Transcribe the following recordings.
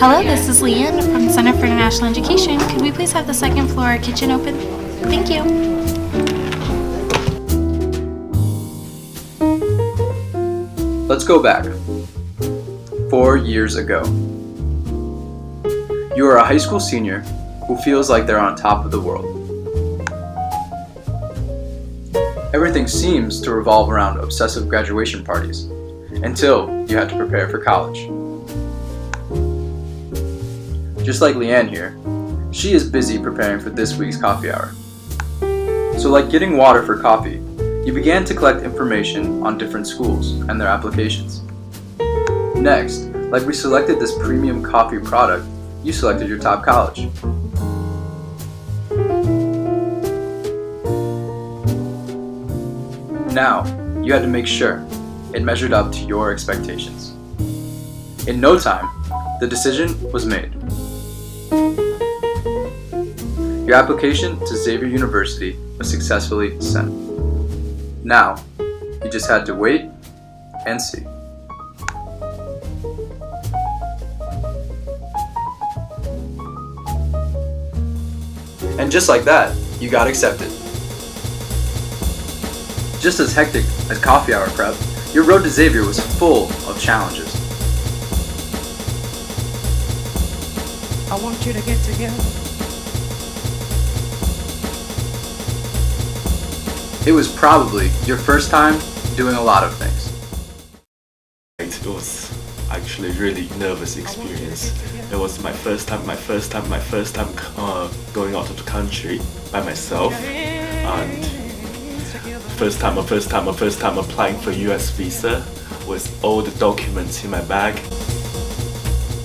Hello, this is Leanne from the Center for International Education. Could we please have the second floor kitchen open? Thank you. Let's go back. 4 years ago. You are a high school senior who feels like they're on top of the world. Everything seems to revolve around obsessive graduation parties until you had to prepare for college. Just like Leanne here, she is busy preparing for this week's coffee hour. So like getting water for coffee, you began to collect information on different schools and their applications. Next, like we selected this premium coffee product, you selected your top college. Now, you had to make sure it measured up to your expectations. In no time, the decision was made. Your application to Xavier University was successfully sent. Now, you just had to wait and see. And just like that, you got accepted. Just as hectic as coffee hour prep, your road to Xavier was full of challenges. I want you to get together. It was probably your first time doing a lot of things. It was actually a really nervous experience. It was my first time going out of the country by myself, and first time applying for US visa with all the documents in my bag.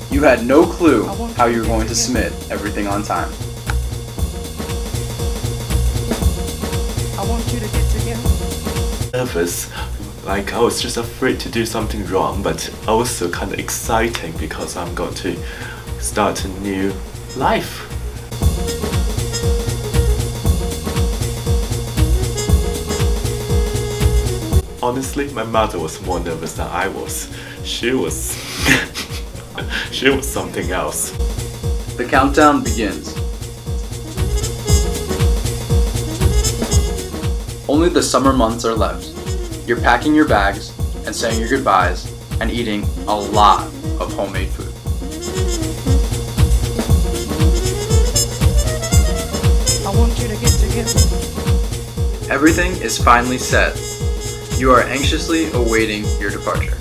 You had no clue how you were going to submit everything on time. I want you to get together. Nervous, like I was just afraid to do something wrong, but also kind of exciting because I'm going to start a new life. Honestly, my mother was more nervous than I was. She was she was something else. The countdown begins. Only the summer months are left. You're packing your bags and saying your goodbyes and eating a lot of homemade food. I want you to get together. Everything is finally set. You are anxiously awaiting your departure.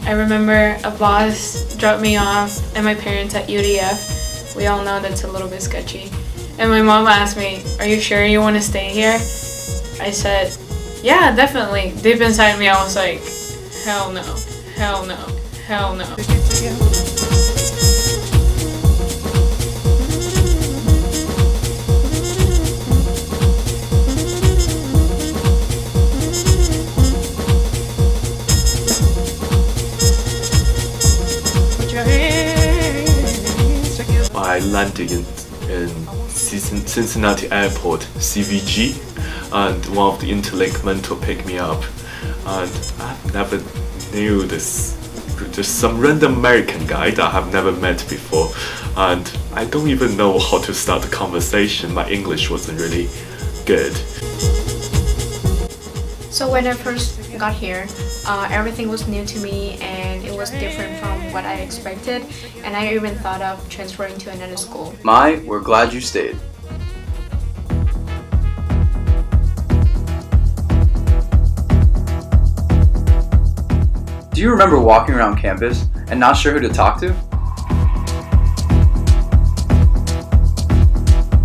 I remember a boss dropped me off and my parents at UDF. We all know that's a little bit sketchy. And my mom asked me, "Are you sure you want to stay here?" I said, "Yeah, definitely." Deep inside me, I was like, hell no, hell no, hell no. To get together. I landed in Cincinnati Airport, CVG, and one of the Interlink mentor picked me up. And I never knew this, just some random American guy that I have never met before. And I don't even know how to start a conversation. My English wasn't really good. So when I first got here, everything was new to me and it was different from what I expected, and I even thought of transferring to another school. We're glad you stayed. Do you remember walking around campus and not sure who to talk to?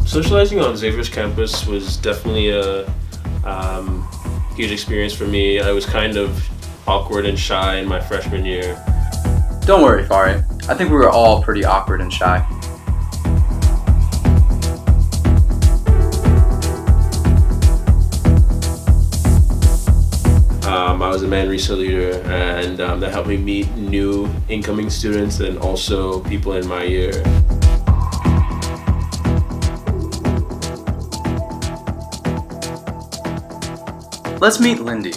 Socializing on Xavier's campus was definitely a huge experience for me. I was kind of awkward and shy in my freshman year. Don't worry, Fari. I think we were all pretty awkward and shy. I was a man research leader, and that helped me meet new incoming students and also people in my year. Let's meet Lindy.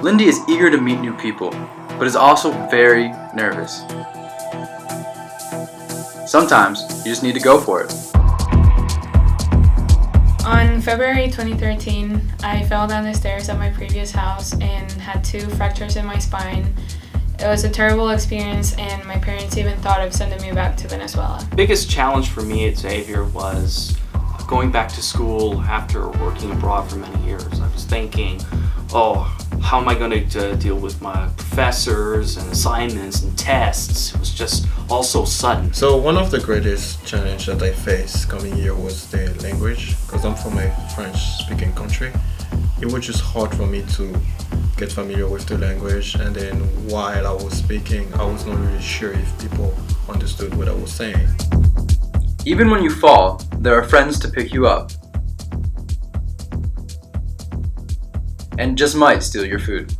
Lindy is eager to meet new people, but is also very nervous. Sometimes you just need to go for it. On February 2013, I fell down the stairs at my previous house and had 2 fractures in my spine. It was a terrible experience, and my parents even thought of sending me back to Venezuela. Biggest challenge for me at Xavier was going back to school after working abroad for many years. I was thinking, how am I going to deal with my professors and assignments and tests? It was just all so sudden. So one of the greatest challenges that I faced coming here was the language, because I'm from a French-speaking country. It was just hard for me to get familiar with the language, and then while I was speaking, I was not really sure if people understood what I was saying. Even when you fall, there are friends to pick you up. And just might steal your food.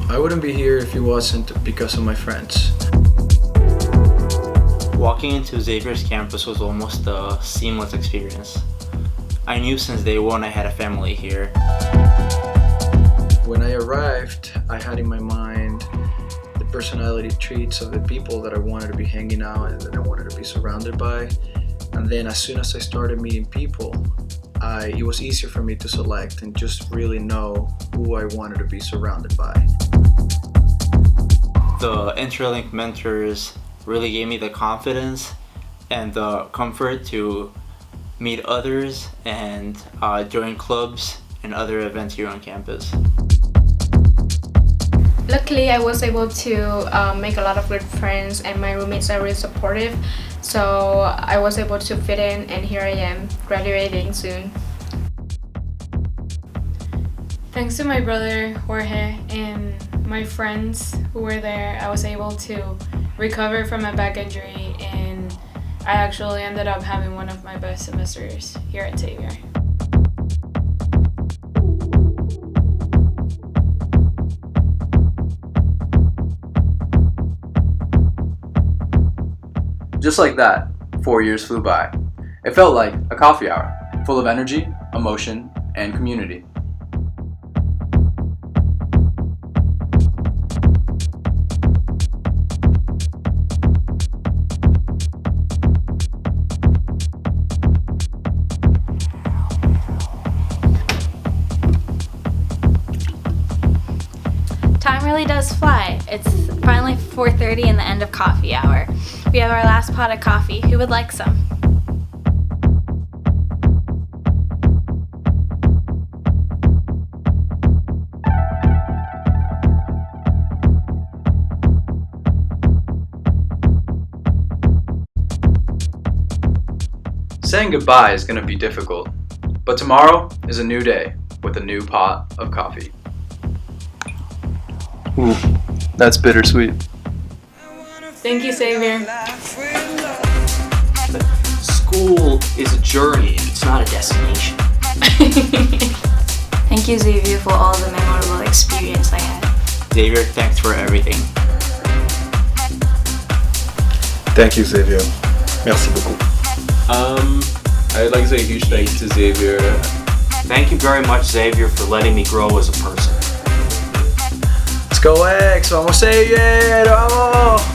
I wouldn't be here if it wasn't because of my friends. Walking into Xavier's campus was almost a seamless experience. I knew since day one I had a family here. When I arrived, I had in my mind the personality traits of the people that I wanted to be hanging out and that I wanted to be surrounded by. And then as soon as I started meeting people, it was easier for me to select and just really know who I wanted to be surrounded by. The Interlink mentors really gave me the confidence and the comfort to meet others and join clubs and other events here on campus. Luckily, I was able to make a lot of good friends, and my roommates are really supportive, so I was able to fit in, and here I am, graduating soon. Thanks to my brother Jorge and my friends who were there, I was able to recover from a back injury, and I actually ended up having one of my best semesters here at Xavier. Just like that, 4 years flew by. It felt like a coffee hour, full of energy, emotion, and community. Time really does fly. It's finally 4:30 and the end of coffee hour. We have our last pot of coffee. Who would like some? Saying goodbye is going to be difficult, but tomorrow is a new day with a new pot of coffee. Ooh, that's bittersweet. Thank you, Xavier. School is a journey, it's not a destination. Thank you, Xavier, for all the memorable experience I had. Xavier, thanks for everything. Thank you, Xavier. Merci beaucoup. I'd like to say a huge thanks to Xavier. Thank you very much, Xavier, for letting me grow as a person. Let's go X, vamos Xavier, vamos!